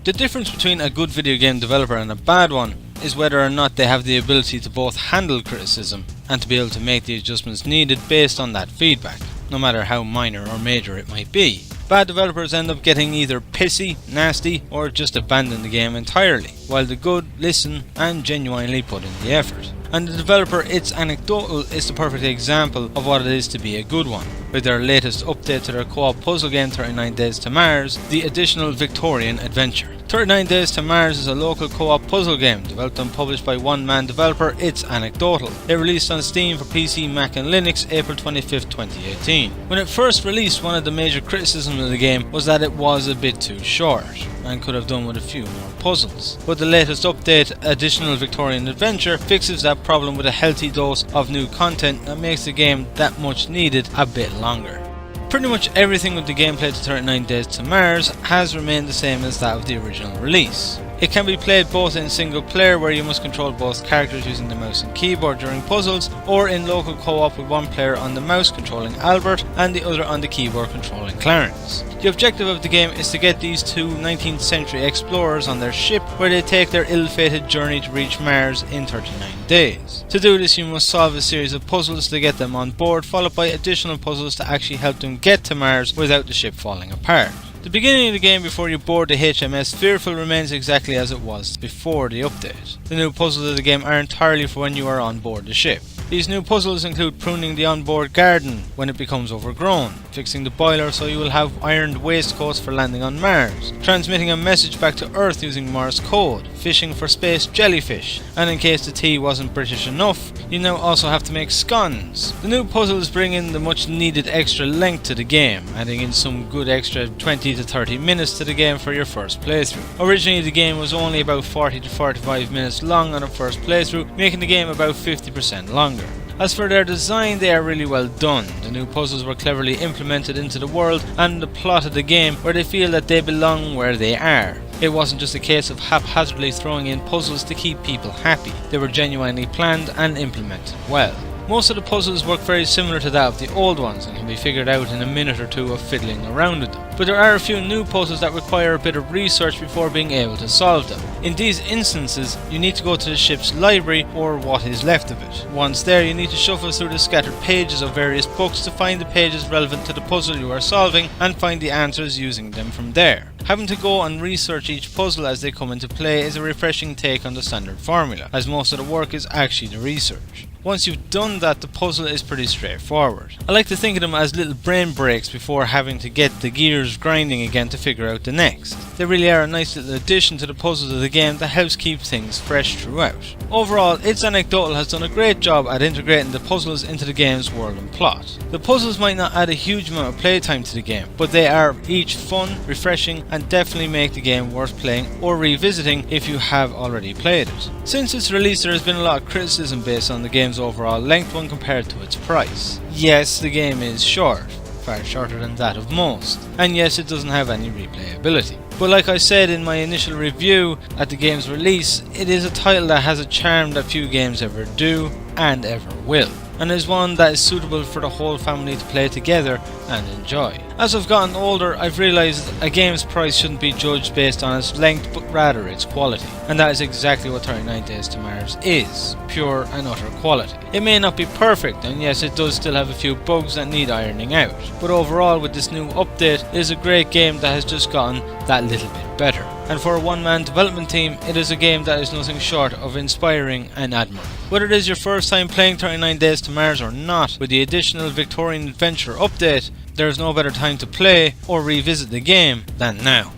The difference between a good video game developer and a bad one is whether or not they have the ability to both handle criticism and to be able to make the adjustments needed based on that feedback, no matter how minor or major it might be. Bad developers end up getting either pissy, nasty, or just abandon the game entirely, while the good listen and genuinely put in the effort. And the developer It's Anecdotal is the perfect example of what it is to be a good one, with their latest update to their co-op puzzle game 39 Days to Mars, the additional Victorian adventure. 39 Days to Mars is a local co-op puzzle game developed and published by one-man developer It's Anecdotal. It released on Steam for PC, Mac and Linux April 25, 2018. When it first released, one of the major criticisms of the game was that it was a bit too short and could have done with a few more puzzles. But the latest update, Additional Victorian Adventure, fixes that problem with a healthy dose of new content that makes the game that much needed a bit longer. Pretty much everything with the gameplay to 39 Days to Mars has remained the same as that of the original release. It can be played both in single player, where you must control both characters using the mouse and keyboard during puzzles, or in local co-op with one player on the mouse controlling Albert and the other on the keyboard controlling Clarence. The objective of the game is to get these two 19th century explorers on their ship, where they take their ill-fated journey to reach Mars in 39 days. To do this, you must solve a series of puzzles to get them on board, followed by additional puzzles to actually help them get to Mars without the ship falling apart. The beginning of the game before you board the HMS Fearful remains exactly as it was before the update. The new puzzles of the game are entirely for when you are on board the ship. These new puzzles include pruning the onboard garden when it becomes overgrown, fixing the boiler so you will have ironed waistcoats for landing on Mars, transmitting a message back to Earth using Morse code, fishing for space jellyfish, and in case the tea wasn't British enough, you now also have to make scones. The new puzzles bring in the much needed extra length to the game, adding in some good extra 20 to 30 minutes to the game for your first playthrough. Originally the game was only about 40 to 45 minutes long on a first playthrough, making the game about 50% longer. As for their design, they are really well done. The new puzzles were cleverly implemented into the world and the plot of the game, where they feel that they belong where they are. It wasn't just a case of haphazardly throwing in puzzles to keep people happy. They were genuinely planned and implemented well. Most of the puzzles work very similar to that of the old ones and can be figured out in a minute or two of fiddling around with them. But there are a few new puzzles that require a bit of research before being able to solve them. In these instances, you need to go to the ship's library, or what is left of it. Once there, you need to shuffle through the scattered pages of various books to find the pages relevant to the puzzle you are solving and find the answers using them from there. Having to go and research each puzzle as they come into play is a refreshing take on the standard formula, as most of the work is actually the research. Once you've done that, the puzzle is pretty straightforward. I like to think of them as little brain breaks before having to get the gears grinding again to figure out the next. They really are a nice little addition to the puzzles of the game that helps keep things fresh throughout. Overall, It's Anecdotal has done a great job at integrating the puzzles into the game's world and plot. The puzzles might not add a huge amount of playtime to the game, but they are each fun, refreshing, and definitely make the game worth playing or revisiting if you have already played it. Since its release, there has been a lot of criticism based on the game's overall length when compared to its price. Yes, the game is short, far shorter than that of most, and yes, it doesn't have any replayability. But like I said in my initial review at the game's release, it is a title that has a charm that few games ever do and ever will, and is one that is suitable for the whole family to play together and enjoy. As I've gotten older, I've realised a game's price shouldn't be judged based on its length, but rather its quality. And that is exactly what 39 Days to Mars is, pure and utter quality. It may not be perfect, and yes, it does still have a few bugs that need ironing out, but overall with this new update, it is a great game that has just gotten that little bit better. And for a one-man development team, it is a game that is nothing short of inspiring and admirable. Whether it is your first time playing 39 Days to Mars or not, with the additional Victorian Adventure update, there is no better time to play or revisit the game than now.